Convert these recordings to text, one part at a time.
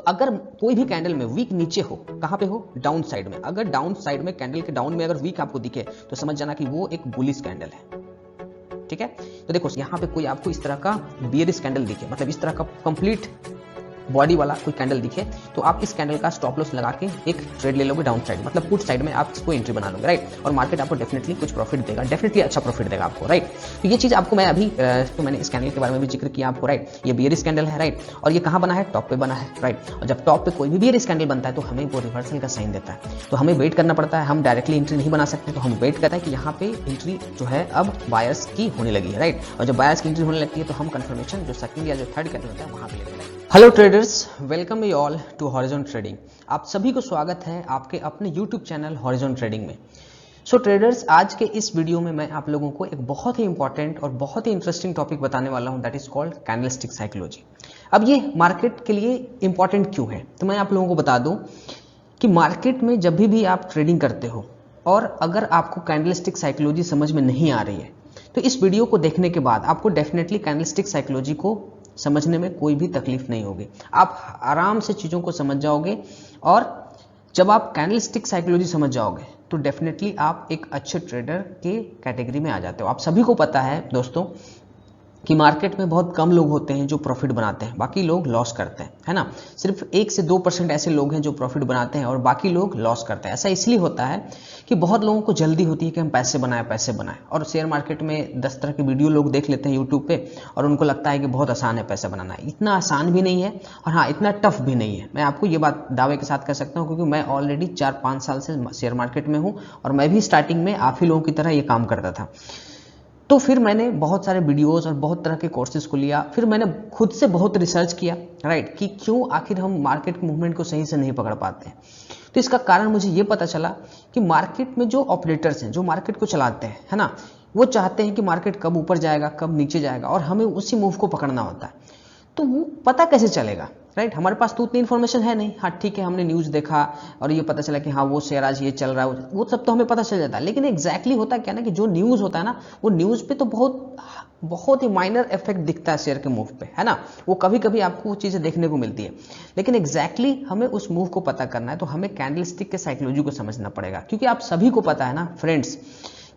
अगर कोई भी कैंडल में वीक नीचे हो, कहां पे हो, डाउन साइड में, अगर डाउन साइड में कैंडल के डाउन में अगर वीक आपको दिखे तो समझ जाना कि वो एक बुलिश कैंडल है। ठीक है, तो देखो यहां पे कोई आपको इस तरह का बियरिश कैंडल दिखे, मतलब इस तरह का कंप्लीट बॉडी वाला कोई कैंडल दिखे, तो आप इस कैंडल का स्टॉप लॉस लगा के एक ट्रेड ले लोगे डाउन साइड, मतलब पुट साइड में आप इसको एंट्री बना लोगे, राइट। और मार्केट आपको डेफिनेटली कुछ प्रॉफिट देगा, डेफिनेटली अच्छा प्रॉफिट देगा आपको, राइट। तो ये चीज आपको मैं अभी तो मैंने इस कैंडल के बारे में भी जिक्र किया आपको, राइट। ये बियरिश कैंडल है, राइट, और ये कहां बना है, टॉप पे बना है, राइट। और जब टॉप पे कोई भी बियरिश कैंडल बनता है तो हमें वो रिवर्सल का साइन देता है, तो हमें वेट करना पड़ता है, हम डायरेक्टली एंट्री नहीं बना सकते, तो हम वेट करते हैं कि यहाँ पे एंट्री जो है अब बायर्स की होने लगी है, राइट। और जब बायर्स की एंट्री होने लगती है तो हम कंफर्मेशन जो सेकंड या जो थर्ड कैंडल होता है वहां पे लेते हैं। Hello traders, welcome you all to Horizon Trading. आप सभी को स्वागत है आपके अपने यूट्यूब चैनल हॉरिजॉन ट्रेडिंग में। सो ट्रेडर्स, आज के इस वीडियो में मैं आप लोगों को एक बहुत ही इंपॉर्टेंट और बहुत ही इंटरेस्टिंग टॉपिक बताने वाला हूं, that is called candlestick psychology. अब ये मार्केट के लिए इंपॉर्टेंट क्यों है, तो मैं आप लोगों को बता दूं कि मार्केट में जब भी आप ट्रेडिंग करते हो और अगर आपको कैंडलस्टिक साइकोलॉजी समझ में नहीं आ रही है तो इस वीडियो को देखने के बाद आपको डेफिनेटली कैंडलस्टिक साइकोलॉजी को समझने में कोई भी तकलीफ नहीं होगी, आप आराम से चीज़ों को समझ जाओगे। और जब आप कैंडलस्टिक साइकोलॉजी समझ जाओगे तो डेफिनेटली आप एक अच्छे ट्रेडर के कैटेगरी में आ जाते हो। आप सभी को पता है दोस्तों कि मार्केट में बहुत कम लोग होते हैं जो प्रॉफिट बनाते हैं, बाकी लोग लॉस करते हैं, है ना। सिर्फ 1 से 2% ऐसे लोग हैं जो प्रॉफिट बनाते हैं और बाकी लोग लॉस करते हैं। ऐसा इसलिए होता है कि बहुत लोगों को जल्दी होती है कि हम पैसे बनाएं, और शेयर मार्केट में 10 तरह की वीडियो लोग देख लेते हैं यूट्यूब पे और उनको लगता है कि बहुत आसान है पैसा बनाना। इतना आसान भी नहीं है और हाँ, इतना टफ भी नहीं है। मैं आपको ये बात दावे के साथ कह सकता हूँ क्योंकि मैं ऑलरेडी 4-5 साल से शेयर मार्केट में हूँ और मैं भी स्टार्टिंग में आप ही लोगों की तरह ये काम करता था। तो फिर मैंने बहुत सारे वीडियोस और बहुत तरह के कोर्सेज को लिया, फिर मैंने खुद से बहुत रिसर्च किया, राइट, कि क्यों आखिर हम मार्केट मूवमेंट को सही से नहीं पकड़ पाते हैं। तो इसका कारण मुझे ये पता चला कि मार्केट में जो ऑपरेटर्स हैं, जो मार्केट को चलाते हैं, है ना, वो चाहते हैं कि मार्केट कब ऊपर जाएगा, कब नीचे जाएगा, और हमें उसी मूव को पकड़ना होता है। तो वो पता कैसे चलेगा, राइट। हमारे पास तो उतनी इन्फॉर्मेशन है नहीं। हाँ ठीक है, हमने न्यूज़ देखा और ये पता चला कि हाँ वो शेयर आज ये चल रहा है, वो सब तो हमें पता चल जाता है। लेकिन एग्जैक्टली होता क्या ना कि जो न्यूज़ होता है ना, वो न्यूज़ पे तो बहुत ही माइनर इफेक्ट दिखता है शेयर के मूव पे, है ना। वो कभी कभी आपको वो चीज़ें देखने को मिलती है, लेकिन एग्जैक्टली हमें उस मूव को पता करना है तो हमें कैंडलस्टिक के साइकोलॉजी को समझना पड़ेगा। क्योंकि आप सभी को पता है ना फ्रेंड्स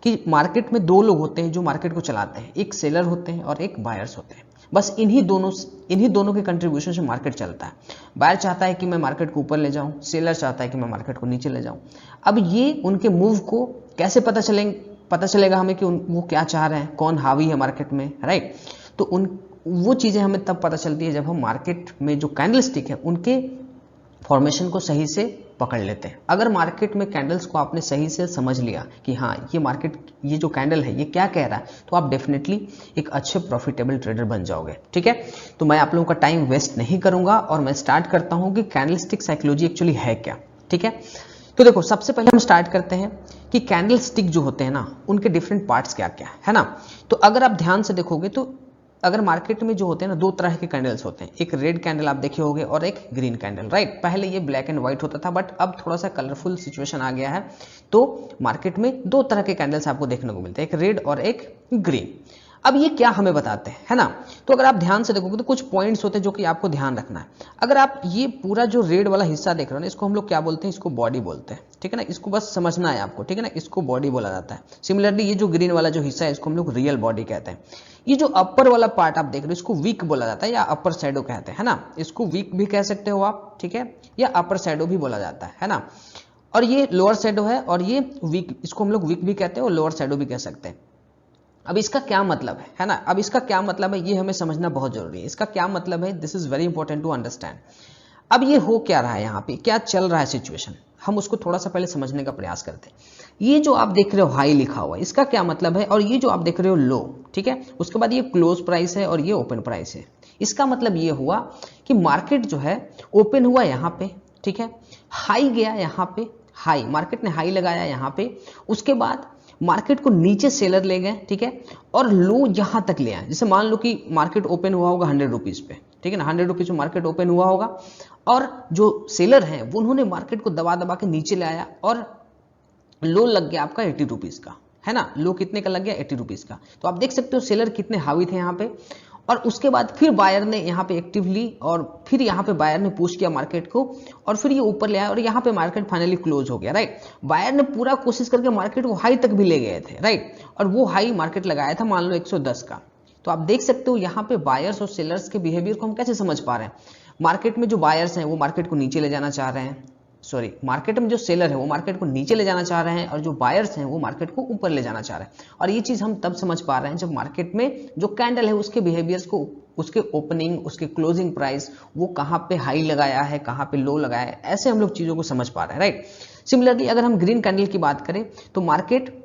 कि मार्केट में 2 लोग होते हैं जो मार्केट को चलाते हैं, एक सेलर होते हैं और एक बायर्स होते हैं। बस इन्हीं दोनों के कंट्रीब्यूशन से मार्केट चलता है। बायर चाहता है कि मैं मार्केट को ऊपर ले जाऊं, सेलर चाहता है कि मैं मार्केट को नीचे ले जाऊं। अब ये उनके मूव को कैसे पता चलेगा हमें कि वो क्या चाह रहे हैं, कौन हावी है मार्केट में, राइट। तो वो चीज़ें हमें तब पता चलती है जब हम मार्केट में जो कैंडलस्टिक है उनके फॉर्मेशन को सही से पकड़ लेते हैं। अगर मार्केट में कैंडल्स को आपने सही से समझ लिया कि हाँ ये जो कैंडल है ये क्या कह रहा है, तो आप डेफिनेटली एक अच्छे प्रॉफिटेबल ट्रेडर बन जाओगे। ठीक है, तो मैं आप लोगों का टाइम वेस्ट नहीं करूंगा और मैं स्टार्ट करता हूं कि कैंडलस्टिक साइकोलॉजी एक्चुअली है क्या। ठीक है, तो देखो सबसे पहले हम स्टार्ट करते हैं कि कैंडलस्टिक जो होते हैं ना उनके डिफरेंट पार्ट्स क्या क्या है ना। तो अगर आप ध्यान से देखोगे तो अगर मार्केट में जो होते हैं ना 2 तरह के कैंडल्स होते हैं, एक रेड कैंडल आप देखे होंगे और एक ग्रीन कैंडल, राइट। पहले ये ब्लैक एंड व्हाइट होता था बट अब थोड़ा सा कलरफुल सिचुएशन आ गया है, तो मार्केट में 2 तरह के कैंडल्स आपको देखने को मिलते हैं, एक रेड और एक ग्रीन। अब ये क्या हमें बताते हैं, है ना। तो अगर आप ध्यान से देखोगे तो कुछ पॉइंट्स होते हैं जो कि आपको ध्यान रखना है। अगर आप ये पूरा जो रेड वाला हिस्सा देख रहे हो ना, इसको हम लोग क्या बोलते हैं, इसको बॉडी बोलते हैं, ठीक है ना। इसको बस समझना है आपको, ठीक है ना, इसको बॉडी बोला जाता है। सिमिलरली ये जो ग्रीन वाला जो हिस्सा है इसको हम लोग रियल बॉडी कहते हैं। ये जो अपर वाला पार्ट आप देख रहे हो इसको वीक बोला जाता है या अपर शैडो कहते हैं, है ना। इसको वीक भी कह सकते हो आप, ठीक है, या अपर शैडो भी बोला जाता है ना। और ये लोअर शैडो है और ये वीक, इसको हम लोग वीक भी कहते हैं और लोअर शैडो भी कह सकते हैं। अब इसका क्या मतलब है ना, अब इसका क्या मतलब है ये हमें समझना बहुत जरूरी है। इसका क्या मतलब है, this is very important to understand. अब ये हो क्या रहा है, यहाँ पे क्या चल रहा है सिचुएशन, हम उसको थोड़ा सा पहले समझने का प्रयास करते हैं। ये जो आप देख रहे हो हाई लिखा हुआ है, इसका क्या मतलब है, और ये जो आप देख रहे हो लो, ठीक है, उसके बाद ये क्लोज प्राइस है और ये ओपन प्राइस है। इसका मतलब ये हुआ कि मार्केट जो है ओपन हुआ यहाँ पे, ठीक है, हाई गया यहाँ पे, हाई मार्केट ने हाई लगाया यहाँ पे, उसके बाद मार्केट को नीचे सेलर ले गए, ठीक है, और लो यहां तक ले आए। जैसे मान लो कि मार्केट ओपन हुआ होगा 100 रुपीज पे, ठीक है ना, 100 रुपीज में मार्केट ओपन हुआ होगा और जो सेलर हैं वो उन्होंने मार्केट को दबा दबा के नीचे ले आया और लो लग गया आपका 80 रुपीज का, है ना। लो कितने का लग गया, 80 रुपीज का। तो आप देख सकते हो सेलर कितने हावी थे यहाँ पे और उसके बाद फिर बायर ने यहाँ पे एक्टिव ली और फिर यहाँ पे बायर ने पुश किया मार्केट को और फिर ये ऊपर ले आया और यहाँ पे मार्केट फाइनली क्लोज हो गया, राइट। बायर ने पूरा कोशिश करके मार्केट को हाई तक भी ले गए थे, राइट, और वो हाई मार्केट लगाया था मान लो 110 का। तो आप देख सकते हो यहाँ पे बायर्स और सेलर्स के बिहेवियर को हम कैसे समझ पा रहे हैं। मार्केट में जो बायर्स हैं वो मार्केट को नीचे ले जाना चाह रहे हैं, सॉरी मार्केट में जो सेलर है वो मार्केट को नीचे ले जाना चाह रहे हैं और जो बायर्स हैं वो मार्केट को ऊपर ले जाना चाह रहे हैं। और ये चीज हम तब समझ पा रहे हैं जब मार्केट में जो कैंडल है उसके बिहेवियर्स को, उसके ओपनिंग, उसके क्लोजिंग प्राइस, वो कहाँ पे हाई लगाया है, कहाँ पे लो लगाया है, ऐसे हम लोग चीजों को समझ पा रहे हैं, राइट। सिमिलरली अगर हम ग्रीन कैंडल की बात करें तो मार्केट,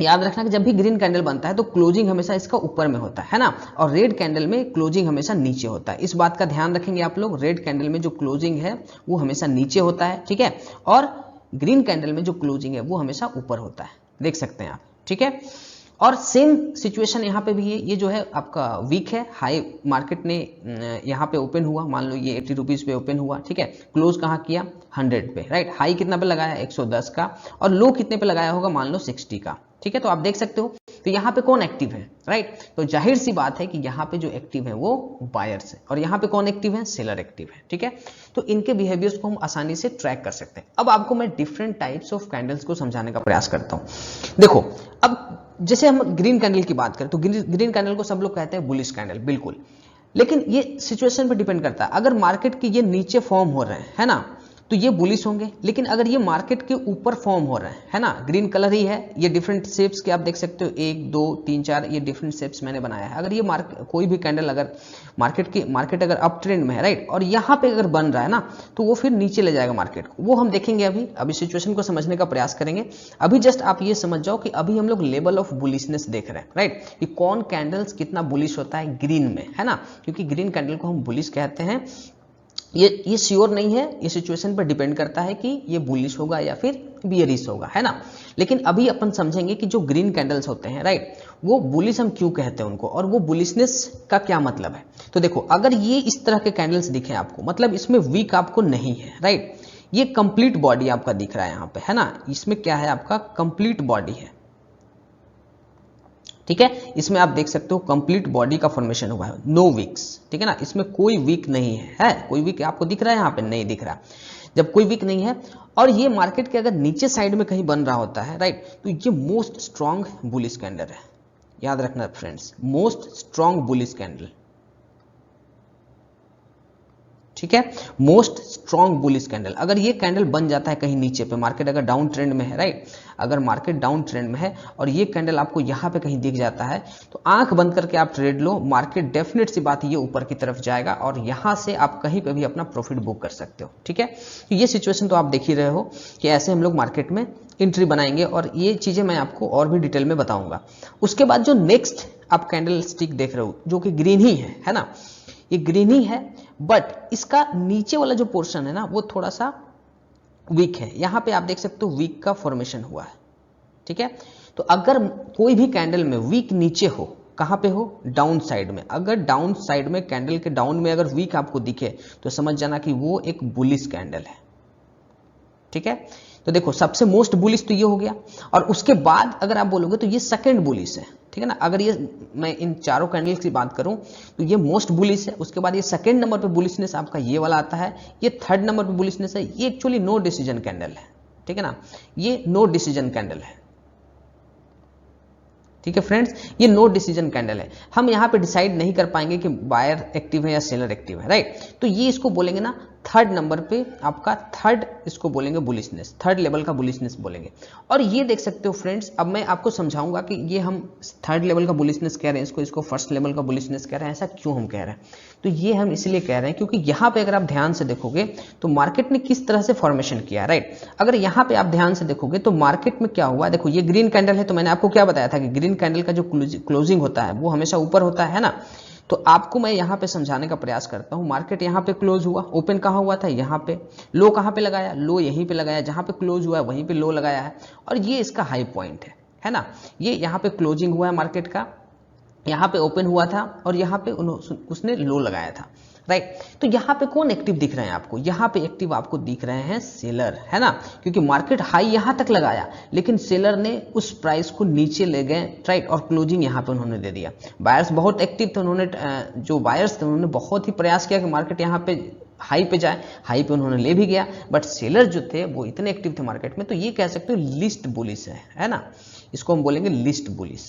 याद रखना कि जब भी ग्रीन कैंडल बनता है तो क्लोजिंग हमेशा इसका ऊपर में होता है ना, और रेड कैंडल में क्लोजिंग हमेशा नीचे होता है। इस बात का ध्यान रखेंगे आप लोग, रेड कैंडल में जो क्लोजिंग है वो हमेशा नीचे होता है, ठीक है, और ग्रीन कैंडल में जो क्लोजिंग है वो हमेशा ऊपर होता है, देख सकते हैं आप, ठीक है। और सेम सिचुएशन यहाँ पे भी है, ये जो है आपका वीक है, हाई मार्केट ने यहाँ पे ओपन हुआ, मान लो ये 80 रुपीज पे ओपन हुआ, ठीक है, क्लोज कहाँ किया 100 पे, राइट, हाई कितना पे लगाया 110 का और लो कितने पे लगाया होगा मान लो 60 का, ठीक है। तो आप देख सकते हो तो यहाँ पे कौन एक्टिव है, राइट, तो जाहिर सी बात है कि यहाँ पे जो एक्टिव है वो बायर्स है और यहाँ पे कौन एक्टिव है, सेलर एक्टिव है, ठीक है। तो इनके बिहेवियर्स को हम आसानी से ट्रैक कर सकते हैं। अब आपको मैं डिफरेंट टाइप्स ऑफ कैंडल्स को समझाने का प्रयास करता हूँ। देखो अब जैसे हम ग्रीन कैंडल की बात करें तो ग्रीन कैंडल को सब लोग कहते हैं बुलिश कैंडल, बिल्कुल, लेकिन ये सिचुएशन पर डिपेंड करता है। अगर मार्केट के ये नीचे फॉर्म हो रहे हैं, है ना, तो ये बुलिश होंगे, लेकिन अगर ये मार्केट के ऊपर फॉर्म हो रहे हैं, है ना, ग्रीन कलर ही है, ये डिफरेंट शेप्स के आप देख सकते हो, 1 2 3 4 ये डिफरेंट शेप्स मैंने बनाया है। अगर ये कोई भी कैंडल अगर मार्केट अगर अप ट्रेंड में है, राइट, और यहाँ पे अगर बन रहा है ना तो वो फिर नीचे ले जाएगा मार्केट को, वो हम देखेंगे। अभी सिचुएशन को समझने का प्रयास करेंगे। अभी जस्ट आप ये समझ जाओ कि अभी हम लोग लेवल ऑफ बुलिशनेस देख रहे हैं, राइट, कि कौन कैंडल्स कितना बुलिश होता है ग्रीन में, है ना, क्योंकि ग्रीन कैंडल को हम बुलिश कहते हैं। ये श्योर नहीं है, ये सिचुएशन पर डिपेंड करता है कि ये बुलिश होगा या फिर बियरिश होगा, है ना। लेकिन अभी अपन समझेंगे कि जो ग्रीन कैंडल्स होते हैं, राइट, वो बुलिश हम क्यों कहते हैं उनको, और वो बुलिशनेस का क्या मतलब है। तो देखो अगर ये इस तरह के कैंडल्स दिखे आपको, मतलब इसमें वीक आपको नहीं है, राइट, ये कंप्लीट बॉडी आपका दिख रहा है यहाँ पे, है ना, इसमें क्या है आपका कंप्लीट बॉडी है, ठीक है, इसमें आप देख सकते हो कंप्लीट बॉडी का फॉर्मेशन हुआ है, नो वीक्स, ठीक है ना, इसमें कोई वीक नहीं है, कोई वीक आपको दिख रहा है यहाँ पे, नहीं दिख रहा। जब कोई वीक नहीं है और ये मार्केट के अगर नीचे साइड में कहीं बन रहा होता है, राइट, तो ये मोस्ट स्ट्रॉन्ग बुलिश कैंडल है, याद रखना friends, most strong bullish candle, ठीक है, मोस्ट स्ट्रॉन्ग बुलिश कैंडल। अगर ये कैंडल बन जाता है कहीं नीचे पे, मार्केट अगर डाउन ट्रेंड में है, राइट, अगर मार्केट डाउन ट्रेंड में है और ये कैंडल आपको यहाँ पे कहीं दिख जाता है तो आंख बंद करके आप ट्रेड लो, मार्केट डेफिनेट सी बात ये ऊपर की तरफ जाएगा और यहाँ से आप कहीं पे भी अपना प्रॉफिट बुक कर सकते हो, ठीक है। तो ये सिचुएशन तो आप देख ही रहे हो कि ऐसे हम लोग मार्केट में एंट्री बनाएंगे और ये चीजें मैं आपको और भी डिटेल में बताऊंगा। उसके बाद जो नेक्स्ट आप कैंडल स्टिक देख रहे हो जो कि ग्रीन ही है ना, ये ग्रीन ही है, बट इसका नीचे वाला जो पोर्शन है ना वो थोड़ा सा वीक है। यहां पे आप देख सकते हो वीक का फॉर्मेशन हुआ है, ठीक है। तो अगर कोई भी कैंडल में वीक नीचे हो, कहां पे हो, डाउन साइड में, अगर डाउन साइड में कैंडल के डाउन में अगर वीक आपको दिखे तो समझ जाना कि वो एक बुलिश कैंडल है, ठीक है। तो देखो सबसे मोस्ट बुलिश तो ये हो गया और उसके बाद अगर आप बोलोगे तो ये सेकंड बुलिश है, ठीक है ना। अगर ये मैं इन चारों कैंडल्स की बात करूं तो ये मोस्ट बुलिश है, उसके बाद ये सेकंड नंबर पे बुलिशनेस आपका ये वाला आता है, ये थर्ड नंबर पे बुलिशनेस है, ये एक्चुअली नो डिसीजन कैंडल है, ठीक है ना, ये नो डिसीजन कैंडल है, ठीक है फ्रेंड्स, ये नो डिसीजन कैंडल है। हम यहाँ पे डिसाइड नहीं कर पाएंगे कि बायर एक्टिव है या सेलर एक्टिव है, राइट। तो ये इसको बोलेंगे ना थर्ड नंबर पे आपका थर्ड, इसको बोलेंगे बुलिशनेस, थर्ड लेवल का बुलिशनेस बोलेंगे। और ये देख सकते हो फ्रेंड्स, अब मैं आपको समझाऊंगा कि ये हम थर्ड लेवल का बुलिशनेस कह रहे हैं, इसको फर्स्ट लेवल का बुलिशनेस कह रहे हैं, ऐसा क्यों हम कह रहे हैं। तो ये हम इसलिए कह रहे हैं क्योंकि यहाँ पे अगर आप ध्यान से देखोगे तो मार्केट ने किस तरह से फॉर्मेशन किया, राइट। अगर यहाँ पे आप ध्यान से देखोगे तो मार्केट में क्या हुआ, देखो ये ग्रीन कैंडल है, तो मैंने आपको क्या बताया था कि ग्रीन कैंडल का जो क्लोजिंग होता है वो हमेशा ऊपर होता है ना। तो आपको मैं यहाँ पे समझाने का प्रयास करता हूँ, मार्केट यहाँ पे क्लोज हुआ, ओपन कहाँ हुआ था यहाँ पे, लो कहाँ पे लगाया, लो यहीं पे लगाया, जहाँ पे क्लोज हुआ है वहीं पे लो लगाया है, और ये इसका हाई पॉइंट है ना। ये यहाँ पे क्लोजिंग हुआ है मार्केट का, यहाँ पे ओपन हुआ था और यहाँ पे उसने लो लगाया था, राइट। तो यहाँ पे कौन एक्टिव दिख रहे हैं आपको? यहाँ पे एक्टिव आपको दिख रहे हैं सेलर, है ना, क्योंकि मार्केट हाई यहाँ तक लगाया लेकिन सेलर ने उस प्राइस को नीचे ले गए, राइट, और क्लोजिंग यहाँ पे उन्होंने दे दिया। बायर्स बहुत एक्टिव थे, उन्होंने जो बायर्स थे उन्होंने बहुत ही प्रयास किया कि मार्केट यहाँ पे हाई पे जाए, हाई पे उन्होंने ले भी गया, बट सेलर जो थे वो इतने एक्टिव थे मार्केट में, तो ये कह सकते हो लिस्ट बुलिश है ना, इसको हम बोलेंगे लिस्ट बुलिश,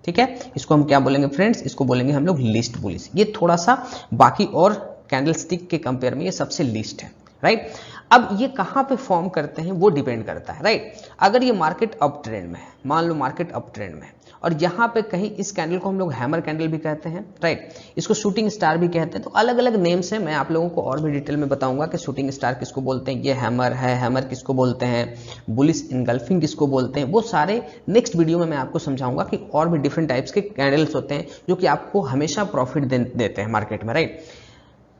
ठीक है। इसको हम क्या बोलेंगे फ्रेंड्स? इसको बोलेंगे हम लोग लिस्ट बुलिश। ये थोड़ा सा बाकी और कैंडलस्टिक के कंपेयर में ये सबसे लिस्ट है, राइट। अब ये कहां पे फॉर्म करते हैं वो डिपेंड करता है, राइट। अगर ये मार्केट अप ट्रेंड में है, मान लो मार्केट अप ट्रेंड में है और यहां पे कहीं इस कैंडल को हम लोग हैमर कैंडल भी कहते हैं, राइट, इसको शूटिंग स्टार भी कहते हैं, तो अलग अलग नेम्स हैं। मैं आप लोगों को और भी डिटेल में बताऊंगा कि शूटिंग स्टार किसको बोलते हैं, ये हैमर है, हैमर किसको बोलते हैं, बुलिश इनगल्फिंग किसको बोलते हैं, वो सारे नेक्स्ट वीडियो में मैं आपको समझाऊंगा कि और भी डिफरेंट टाइप्स के कैंडल्स होते हैं जो कि आपको हमेशा प्रॉफिट देते हैं मार्केट में, राइट।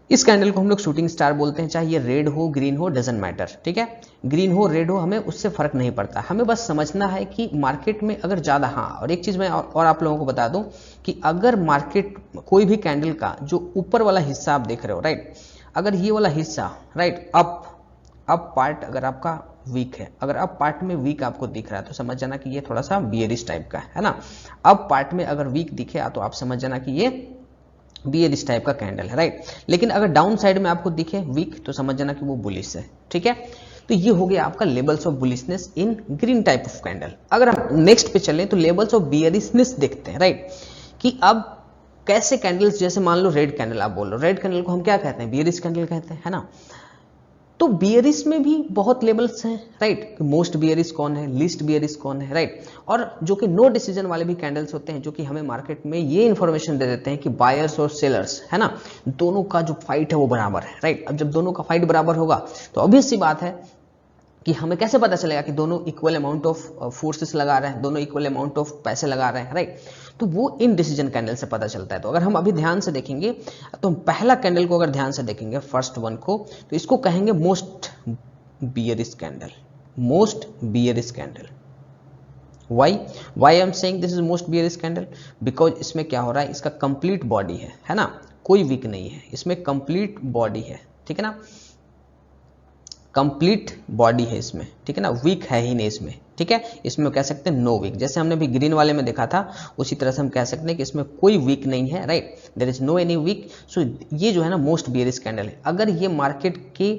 इस कैंडल को हम लोग शूटिंग स्टार बोलते हैं, चाहे ये रेड हो ग्रीन हो डजंट मैटर, ठीक है, ग्रीन हो रेड हो हमें उससे फर्क नहीं पड़ता, हमें बस समझना है कि मार्केट में अगर ज्यादा, हाँ, और एक चीज मैं और आप लोगों को बता दूं कि अगर मार्केट कोई भी कैंडल का जो ऊपर वाला हिस्सा आप देख रहे हो, राइट, अगर ये वाला हिस्सा, राइट, अप पार्ट अगर आपका वीक है, अगर अप पार्ट में वीक आपको दिख रहा है तो समझ जाना कि ये थोड़ा सा बियरिश टाइप का है ना। अप पार्ट में अगर वीक दिखे तो आप समझ जाना कि ये बियरिश टाइप का कैंडल है, राइट। लेकिन अगर डाउन साइड में आपको दिखे वीक तो समझ जाना कि वो बुलिश है, ठीक है। तो ये हो गया आपका levels of bullishness in green type of candle. अगर हम नेक्स्ट पे चलें तो लेवल्स ऑफ बियरिशनेस देखते हैं, राइट, कि अब कैसे कैंडल्स, जैसे मान लो रेड कैंडल आप बोल रहे हो, रेड कैंडल को हम क्या कहते हैं? बियरिश कैंडल कहते हैं, है ना। तो बियरिश में भी बहुत लेवल्स हैं, राइट, मोस्ट बियरिश कौन है, लिस्ट बियरिश कौन है, राइट, और जो कि नो डिसीजन वाले भी कैंडल्स होते हैं जो कि हमें मार्केट में ये इंफॉर्मेशन दे देते हैं कि बायर्स और सेलर्स, है ना, दोनों का जो फाइट है वो बराबर है, राइट। अब जब दोनों का फाइट बराबर होगा तो ऑब्वियस सी बात है कि हमें कैसे पता चलेगा कि दोनों इक्वल अमाउंट ऑफ फोर्सेस लगा रहे हैं, दोनों इक्वल अमाउंट ऑफ पैसे लगा रहे हैं, राइट। तो वो इन डिसीजन कैंडल से पता चलता है। तो अगर हम अभी ध्यान से देखेंगे तो हम पहला कैंडल को अगर ध्यान से देखेंगे, फर्स्ट वन को, तो इसको कहेंगे most bearish candle, most bearish candle. Why I am saying this is most bearish candle? Because इसमें क्या हो रहा है, इसका कंप्लीट बॉडी है ना, कोई वीक नहीं है, इसमें कंप्लीट बॉडी है, ठीक है ना, कंप्लीट बॉडी है इसमें, ठीक है ना, वीक है ही नहीं इसमें, ठीक है। इसमें कह सकते हैं नो वीक, जैसे हमने भी ग्रीन वाले में देखा था उसी तरह से हम कह सकते हैं कि इसमें कोई वीक नहीं है, right, there is no any week. So ये जो है ना मोस्ट बियरिश कैंडल है। अगर ये मार्केट के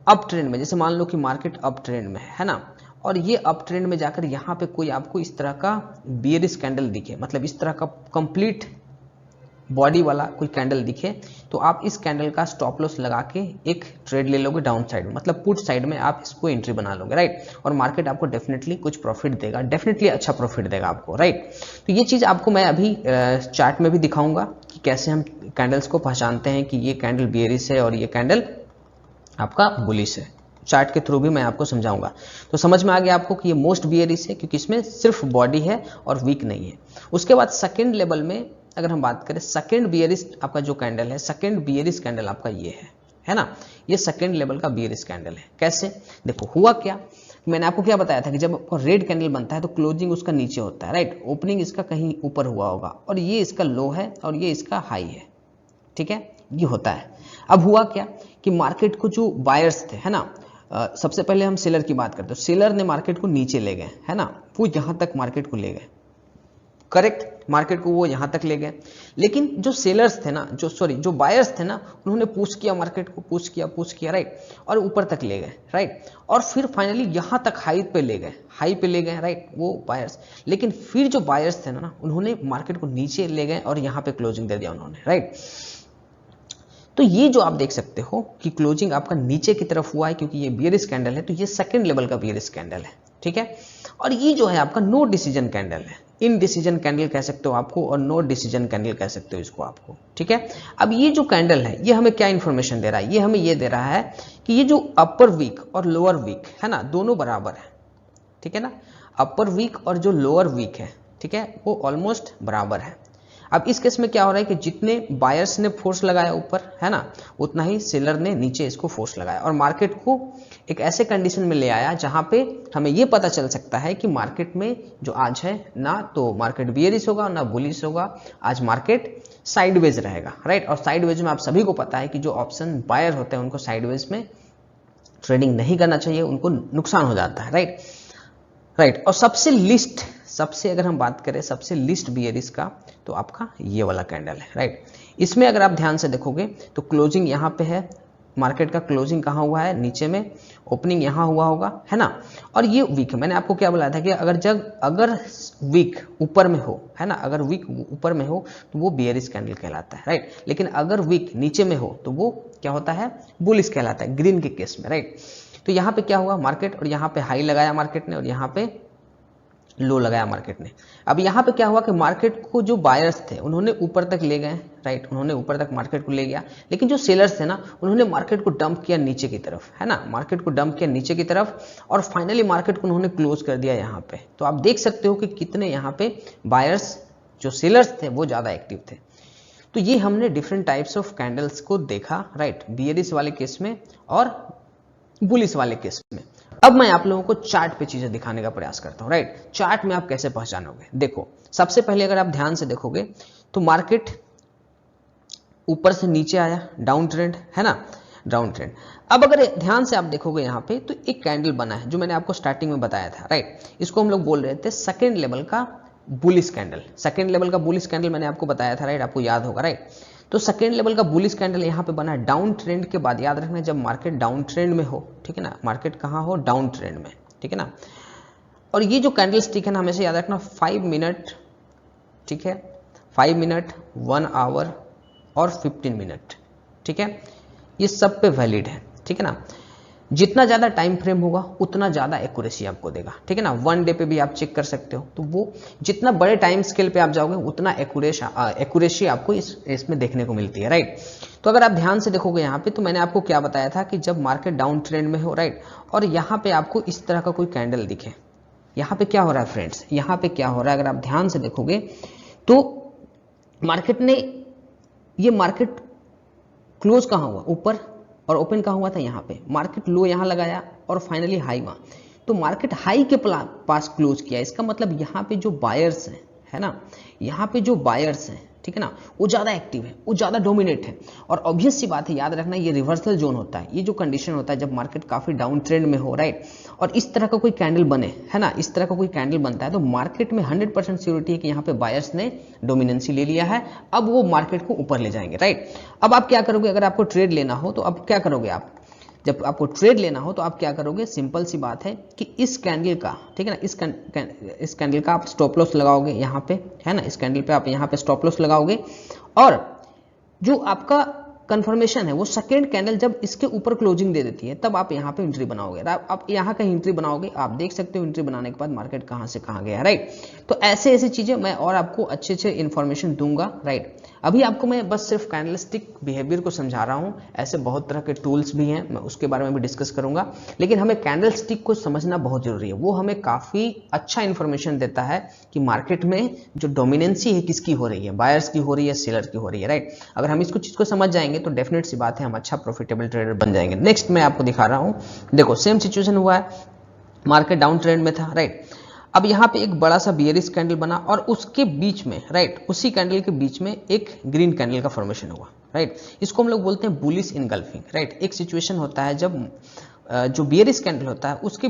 अप ट्रेंड में, जैसे मान लो कि मार्केट अप ट्रेंड में है ना, और ये अप ट्रेंड में जाकर यहाँ पे कोई आपको इस तरह का बियरिश कैंडल दिखे, मतलब इस तरह का कंप्लीट बॉडी वाला कोई कैंडल दिखे, तो आप इस कैंडल का स्टॉप लॉस लगा के एक ट्रेड ले लोगे डाउन साइड में, मतलब पुट साइड में आप इसको एंट्री बना लोगे, राइट, और मार्केट आपको डेफिनेटली कुछ प्रॉफिट देगा, डेफिनेटली अच्छा प्रॉफिट देगा आपको, राइट। तो ये चीज आपको मैं अभी चार्ट में भी दिखाऊंगा कि कैसे हम कैंडल्स को पहचानते हैं कि ये कैंडल बियरिश है और ये कैंडल आपका बुलिश है। चार्ट के थ्रू भी मैं आपको समझाऊंगा। तो समझ में आ गया आपको कि ये मोस्ट बियरिश है क्योंकि इसमें सिर्फ बॉडी है और वीक नहीं है। उसके बाद सेकेंड लेवल में अगर हम बात करें, सेकेंड बियरिश आपका जो कैंडल है, सेकेंड बियरिश कैंडल आपका ये है ना, ये सेकेंड लेवल का बियरिश कैंडल है। कैसे? देखो हुआ क्या, मैंने आपको क्या बताया था कि जब आपका रेड कैंडल बनता है तो क्लोजिंग उसका नीचे होता है, राइट, ओपनिंग इसका कहीं ऊपर हुआ होगा और ये इसका लो है और ये इसका हाई है, ठीक है, ये होता है। अब हुआ क्या कि मार्केट को जो बायर्स थे, है ना, सबसे पहले हम सेलर की बात करते हैं, सेलर ने मार्केट को नीचे ले गए, है ना, वो यहां तक मार्केट को ले गए, करेक्ट, मार्केट को वो यहां तक ले गए। लेकिन जो सेलर्स थे ना, जो बायर्स थे ना, उन्होंने पुश किया मार्केट को, पुश किया, राइट, और ऊपर तक ले गए, राइट, और फिर फाइनली यहां तक हाई पे ले गए, राइट, वो बायर्स। लेकिन फिर जो बायर्स थे ना, उन्होंने मार्केट को नीचे ले गए और यहां पे क्लोजिंग दे दिया उन्होंने, राइट। तो ये जो आप देख सकते हो कि क्लोजिंग आपका नीचे की तरफ हुआ है क्योंकि ये बियरिश कैंडल है, तो ये सेकंड लेवल का बियरिश कैंडल है, ठीक है। और ये जो है आपका नो डिसीजन कैंडल है, इनडिसीजन कैंडल कह सकते हो आपको और नो डिसीजन कैंडल कह सकते हो इसको आपको, ठीक है। अब ये जो कैंडल है ये हमें क्या इंफॉर्मेशन दे रहा है, ये हमें ये दे रहा है कि ये जो अपर वीक और लोअर वीक है ना, दोनों बराबर है, ठीक है ना, अपर वीक और जो लोअर वीक है, ठीक है, वो ऑलमोस्ट बराबर है। अब इस केस में क्या हो रहा है कि जितने बायर्स ने फोर्स लगाया ऊपर, है ना, उतना ही सेलर ने नीचे इसको फोर्स लगाया और मार्केट को एक ऐसे कंडीशन में ले आया जहां पे हमें ये पता चल सकता है कि मार्केट में जो आज है ना तो मार्केट बियरिश होगा ना बुलिश होगा, आज मार्केट साइडवेज रहेगा, राइट। और साइडवेज में आप सभी को पता है कि जो ऑप्शन बायर होते हैं उनको साइडवेज में ट्रेडिंग नहीं करना चाहिए, उनको नुकसान हो जाता है, राइट। और सबसे अगर हम बात करें सबसे लिस्ट बियरिश का तो आपका ये वाला कैंडल है, राइट। इसमें अगर आप ध्यान से देखोगे तो क्लोजिंग यहाँ पे है, मार्केट का क्लोजिंग कहाँ हुआ है, नीचे में, ओपनिंग यहाँ हुआ होगा, है ना। और ये वीक है, मैंने आपको क्या बोला था कि अगर वीक ऊपर में हो, है ना, अगर वीक ऊपर में हो तो वो बियरिश कैंडल कहलाता है, राइट। लेकिन अगर वीक नीचे में हो तो वो क्या होता है, बुलिश कहलाता है, ग्रीन के केस में, राइट। तो यहाँ पे क्या हुआ मार्केट, और यहाँ पे हाई लगाया मार्केट ने और यहाँ पे लो लगाया मार्केट ने। अब यहाँ पे क्या हुआ कि मार्केट को जो बायर्स थे उन्होंने ऊपर तक ले गए, राइट, उन्होंने ऊपर तक मार्केट को ले गया, लेकिन जो सेलर्स थे ना उन्होंने मार्केट को डंप किया नीचे की तरफ, है ना, मार्केट को डंप किया नीचे की तरफ और फाइनली मार्केट को उन्होंने क्लोज कर दिया यहाँ पे। तो आप देख सकते हो कि कितने यहाँ पे बायर्स जो सेलर्स थे वो ज्यादा एक्टिव थे। तो ये हमने डिफरेंट टाइप्स ऑफ कैंडल्स को देखा, राइट, बियरिश वाले केस में और बुलिश वाले केस में। अब मैं आप लोगों को चार्ट पे चीजें दिखाने का प्रयास करता हूं, राइट। चार्ट में आप कैसे पहचानोगे, देखो सबसे पहले अगर आप ध्यान से देखोगे तो मार्केट ऊपर से नीचे आया, डाउन ट्रेंड, है ना, डाउन ट्रेंड। अब अगर ध्यान से आप देखोगे यहाँ पे तो एक कैंडल बना है जो मैंने आपको स्टार्टिंग में बताया था, राइट। इसको हम लोग बोल रहे थे सेकेंड लेवल का बुलिश कैंडल, सेकेंड लेवल का बुलिश कैंडल मैंने आपको बताया था, राइट, आपको याद होगा, राइट। तो सेकेंड लेवल का बुलिश कैंडल यहाँ पे बना डाउन ट्रेंड के बाद। याद रखना जब मार्केट डाउन ट्रेंड में हो, ठीक है ना, मार्केट कहाँ हो, डाउन ट्रेंड में, ठीक है ना। और ये जो कैंडल स्टिक है ना हमेशा याद रखना 5 मिनट, ठीक है, 5 मिनट, 1 आवर और 15 मिनट, ठीक है, ये सब पे वैलिड है, ठीक है ना। जितना ज्यादा टाइम फ्रेम होगा उतना ज्यादा एक्यूरेसी आपको देगा, ठीक है ना। 1 डे पे भी आप चेक कर सकते हो, तो वो जितना बड़े टाइम स्केल पे आप जाओगे उतना एक्यूरेसी आपको इसमें देखने को मिलती है, राइट। तो अगर आप ध्यान से देखोगे यहाँ पे तो मैंने आपको क्या बताया था कि जब मार्केट डाउन ट्रेंड में हो, राइट, और यहाँ पे आपको इस तरह का कोई कैंडल दिखे, यहाँ पे क्या हो रहा है फ्रेंड्स, यहाँ पे क्या हो रहा है अगर आप ध्यान से देखोगे तो मार्केट ने, ये मार्केट क्लोज कहाँ हुआ, ऊपर, और ओपन कहाँ हुआ था, यहाँ पे। मार्केट लो यहाँ लगाया और फाइनली हाई वहां, तो मार्केट हाई के पास क्लोज किया। इसका मतलब यहाँ पे जो बायर्स हैं, है ना, यहाँ पे जो बायर्स हैं, ठीक है ना, वो ज्यादा एक्टिव है, वो ज्यादा डोमिनेट है। और ऑब्वियस सी बात है, याद रखना ये रिवर्सल जोन होता है, ये जो कंडीशन होता है जब मार्केट काफी डाउन ट्रेंड में हो, राइट, और इस तरह का कोई कैंडल बने, है ना, इस तरह का कोई कैंडल बनता है तो मार्केट में 100% सिक्योरिटी है कि यहाँ पे बायर्स ने डोमिनेंसी ले लिया है, अब वो मार्केट को ऊपर ले जाएंगे, राइट। अब आप क्या करोगे, अगर आपको ट्रेड लेना हो तो अब क्या करोगे आप, जब आपको ट्रेड लेना हो तो आप क्या करोगे, सिंपल सी बात है कि इस कैंडल का, ठीक है ना, इस कैंडल का आप स्टॉप लॉस लगाओगे यहाँ पे, है ना, इस कैंडल पे आप यहाँ पे स्टॉप लॉस लगाओगे और जो आपका कंफर्मेशन है वो सेकेंड कैंडल जब इसके ऊपर क्लोजिंग दे देती है तब आप यहाँ पे एंट्री बनाओगे। आप यहाँ का एंट्री बनाओगे, आप देख सकते हो एंट्री बनाने के बाद मार्केट कहाँ से कहाँ गया, राइट। तो ऐसे ऐसी चीजें मैं और आपको अच्छे अच्छे इन्फॉर्मेशन दूंगा, राइट। अभी आपको मैं बस सिर्फ कैंडलस्टिक बिहेवियर को समझा रहा हूं, ऐसे बहुत तरह के टूल्स भी हैं, मैं उसके बारे में भी डिस्कस करूंगा, लेकिन हमें कैंडलस्टिक को समझना बहुत जरूरी है। वो हमें काफी अच्छा इन्फॉर्मेशन देता है कि मार्केट में जो डोमिनेंसी है किसकी हो रही है, बायर्स की हो रही है, सेलर की हो रही है, राइट। अगर हम इसको चीज को समझ जाएंगे तो डेफिनेट सी बात है हम अच्छा प्रॉफिटेबल ट्रेडर बन जाएंगे। नेक्स्ट मैं आपको दिखा रहा हूं, देखो सेम सिचुएशन हुआ है, मार्केट डाउन ट्रेंड में था, राइट। अब यहाँ पे एक बड़ा सा बियरिश कैंडल बना और उसके बीच में, राइट, उसी कैंडल के बीच में एक ग्रीन कैंडल का फॉर्मेशन हुआ, राइट। इसको हम लोग बोलते हैं बुलिश इनगल्फिंग, राइट। एक सिचुएशन होता है जब जो बियरिश कैंडल होता है उसके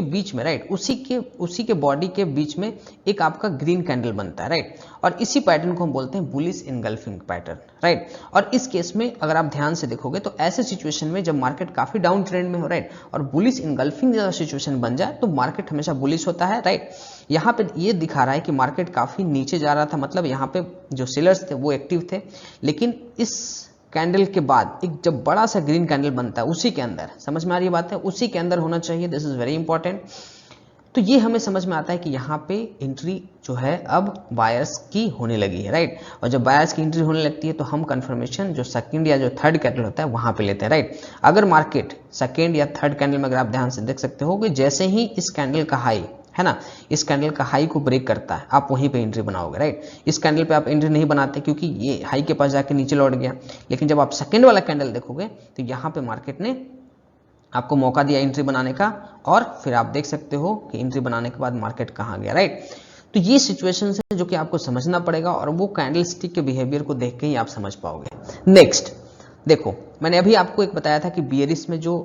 बीच में, राइट, उसी के बॉडी के बीच में एक आपका ग्रीन कैंडल बनता है, राइट। और इसी पैटर्न को हम बोलते हैं बुलिश इनगल्फिंग पैटर्न, राइट। और इस केस में अगर आप ध्यान से देखोगे तो ऐसे सिचुएशन में जब मार्केट काफी डाउन ट्रेंड में हो, राइट, और बुलिश इनगल्फिंग जैसा सिचुएशन बन जाए तो मार्केट हमेशा बुलिश होता है, राइट। यहाँ पे ये दिखा रहा है कि मार्केट काफी नीचे जा रहा था, मतलब यहाँ पे जो सेलर्स थे वो एक्टिव थे, लेकिन इस कैंडल के बाद एक जब बड़ा सा ग्रीन कैंडल बनता है उसी के अंदर, समझ में आ रही बात है, उसी के अंदर होना चाहिए, दिस इज वेरी इंपॉर्टेंट। तो ये हमें समझ में आता है कि यहाँ पे एंट्री जो है अब बायर्स की होने लगी है, राइट। और जब बायर्स की एंट्री होने लगती है तो हम कंफर्मेशन जो सेकंड या जो थर्ड कैंडल होता है वहां पे लेते हैं, राइट। अगर मार्केट सेकंड या थर्ड कैंडल में अगर आप ध्यान से देख सकते हो कि जैसे ही इस कैंडल का हाई, है ना, इस कैंडल का हाई को ब्रेक करता है, आप वहीं पे एंट्री बनाओगे, राइट। इस कैंडल पे आप एंट्री नहीं बनाते क्योंकि ये हाई के पास जाके नीचे लौट गया, लेकिन जब आप सेकेंड वाला कैंडल देखोगे तो यहाँ पे मार्केट ने आपको मौका दिया एंट्री बनाने का, और फिर आप देख सकते हो कि एंट्री बनाने के बाद मार्केट कहाँ गया, राइट। तो ये सिचुएशन है जो कि आपको समझना पड़ेगा, और वो कैंडल स्टिक के बिहेवियर को देख के ही आप समझ पाओगे। नेक्स्ट देखो, मैंने अभी आपको एक बताया था कि बियरिश में जो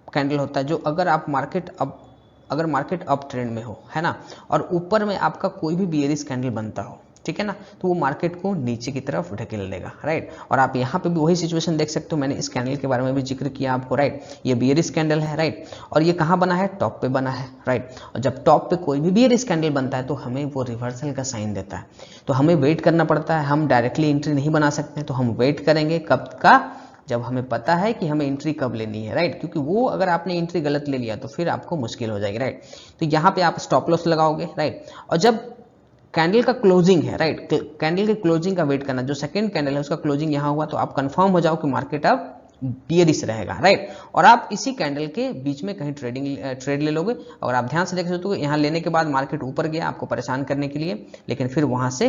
कैंडल होता है, जो अगर मार्केट अप ट्रेंड में हो, है ना, और ऊपर में आपका कोई भी बियरिश कैंडल बनता हो, ठीक है ना, तो वो मार्केट को नीचे की तरफ ढकेल देगा, राइट। और आप यहाँ पे भी वही सिचुएशन देख सकते हो, मैंने इस कैंडल के बारे में भी जिक्र किया आपको, राइट। ये बियरिश कैंडल है, राइट, और ये कहाँ बना है, टॉप पे बना है, राइट। और जब टॉप पे कोई भी बियरिश कैंडल बनता है तो हमें वो रिवर्सल का साइन देता है, तो हमें वेट करना पड़ता है, हम डायरेक्टली एंट्री नहीं बना सकते, तो हम वेट करेंगे कब का, जब हमें पता है कि हमें एंट्री कब लेनी है, राइट। क्योंकि वो अगर आपने एंट्री गलत ले लिया तो फिर आपको मुश्किल हो जाएगी, राइट। तो यहाँ पे आप स्टॉप लॉस लगाओगे, राइट। और जब कैंडल का क्लोजिंग है, राइट, कैंडल के क्लोजिंग का वेट करना, जो सेकंड कैंडल है उसका क्लोजिंग यहाँ हुआ तो आप कंफर्म हो जाओ कि मार्केट अब बियरिश रहेगा, राइट। और आप इसी कैंडल के बीच में कहीं ट्रेड ले लोगे, और आप ध्यान से देख सकते हो यहाँ लेने के बाद मार्केट ऊपर गया आपको परेशान करने के लिए, लेकिन फिर वहां से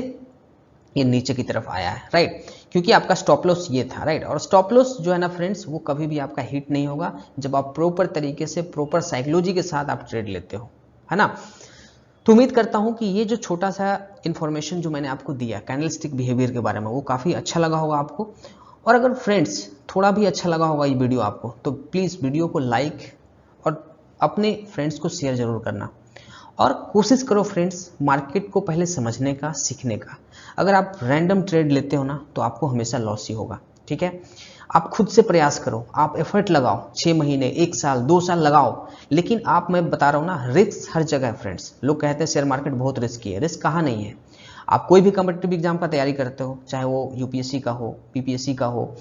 ये नीचे की तरफ आया है, राइट, क्योंकि आपका स्टॉप लॉस ये था, राइट। और स्टॉप लॉस जो है ना फ्रेंड्स, वो कभी भी आपका हिट नहीं होगा जब आप प्रॉपर तरीके से, प्रॉपर साइकोलॉजी के साथ आप ट्रेड लेते हो, है ना। तो उम्मीद करता हूं कि ये जो छोटा सा इंफॉर्मेशन जो मैंने आपको दिया कैंडलस्टिक बिहेवियर के बारे में, वो काफ़ी अच्छा लगा होगा आपको। और अगर फ्रेंड्स थोड़ा भी अच्छा लगा होगा ये वीडियो आपको, तो प्लीज़ वीडियो को लाइक और अपने फ्रेंड्स को शेयर जरूर करना, और कोशिश करो फ्रेंड्स मार्केट को पहले समझने का, सीखने का। अगर आप रैंडम ट्रेड लेते हो ना तो आपको हमेशा लॉस ही होगा, ठीक है। आप खुद से प्रयास करो, आप एफर्ट लगाओ, 6 महीने, 1 साल, 2 साल लगाओ, लेकिन मैं बता रहा हूँ ना, रिस्क हर जगह है फ्रेंड्स। लोग कहते हैं शेयर मार्केट बहुत रिस्की है, रिस्क कहाँ नहीं है। आप कोई भी कॉम्पिटिटिव एग्जाम का तैयारी करते हो, चाहे वो यूपीएससी का हो, पीपीएससी का हो,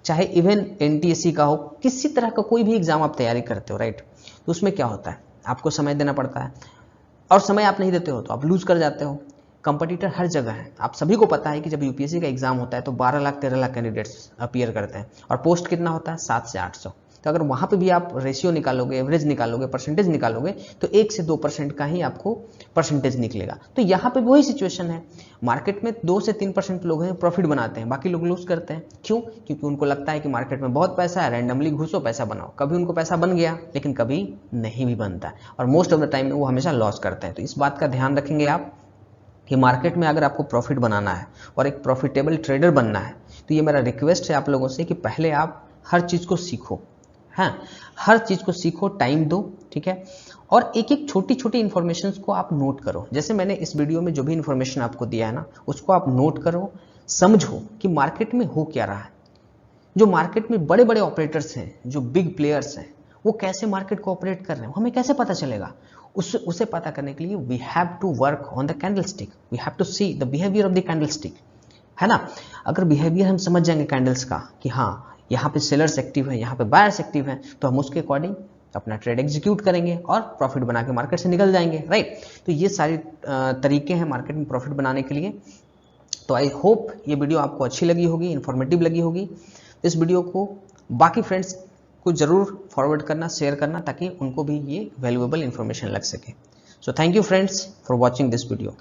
चाहे इवन एनटीएससी का हो, किसी तरह का कोई भी एग्जाम आप तैयारी करते हो, राइट, तो उसमें क्या होता है, आपको समय देना पड़ता है, और समय आप नहीं देते हो तो आप लूज कर जाते हो। कंपटीटर हर जगह है, आप सभी को पता है कि जब यूपीएससी का एग्जाम होता है तो 12 लाख 13 लाख कैंडिडेट्स अपीयर करते हैं, और पोस्ट कितना होता है, 7 से 800। तो अगर वहां पे भी आप रेशियो निकालोगे, एवरेज निकालोगे, परसेंटेज निकालोगे, तो 1 से 2% का ही आपको परसेंटेज निकलेगा। तो यहाँ पे वही सिचुएशन है, मार्केट में 2 से 3% लोग हैं प्रॉफिट बनाते हैं, बाकी लोग लूज करते हैं। क्यों? क्योंकि उनको लगता है कि मार्केट में बहुत पैसा है, रैंडमली घुसो पैसा बनाओ। कभी उनको पैसा बन गया, लेकिन कभी नहीं भी बनता है, और मोस्ट ऑफ द टाइम वो हमेशा लॉस करते हैं। तो इस बात का ध्यान रखेंगे आप कि मार्केट में अगर आपको प्रॉफिट बनाना है और एक प्रॉफिटेबल ट्रेडर बनना है, तो ये मेरा रिक्वेस्ट है आप लोगों से कि पहले आप हर चीज़ को सीखो, हाँ, हर चीज़ को सीखो, टाइम दो, ठीक है। और एक एक छोटी छोटी इन्फॉर्मेशंस को आप नोट करो। जैसे मैंने इस वीडियो में जो भी इन्फॉर्मेशन आपको दिया है ना, उसको आप नोट करो, समझो कि मार्केट में हो क्या रहा है। जो मार्केट में बड़े बड़े ऑपरेटर्स हैं, जो बिग प्लेयर्स हैं, वो कैसे मार्केट को ऑपरेट कर रहे हैं, हमें कैसे पता चलेगा। उसे पता करने के लिए we have to work on the candlestick, we have to see the behaviour of the candlestick, है ना। अगर बिहेवियर हम समझ जाएंगे कैंडल्स का कि हाँ यहाँ पे सेलर्स एक्टिव है, यहाँ पे बायर्स एक्टिव हैं, तो हम उसके अकॉर्डिंग अपना ट्रेड एग्जीक्यूट करेंगे और प्रॉफिट बना के मार्केट से निकल जाएंगे, राइट। तो ये सारी तरीके हैं मार्केट में प्रॉफिट बनाने के लिए। तो आई होप ये वीडियो आपको अच्छी लगी होगी, इन्फॉर्मेटिव लगी होगी। इस वीडियो को बाकी फ्रेंड्स को जरूर फॉरवर्ड करना, शेयर करना, ताकि उनको भी ये वैल्यूएबल इन्फॉर्मेशन लग सके। So thank you friends for watching this video.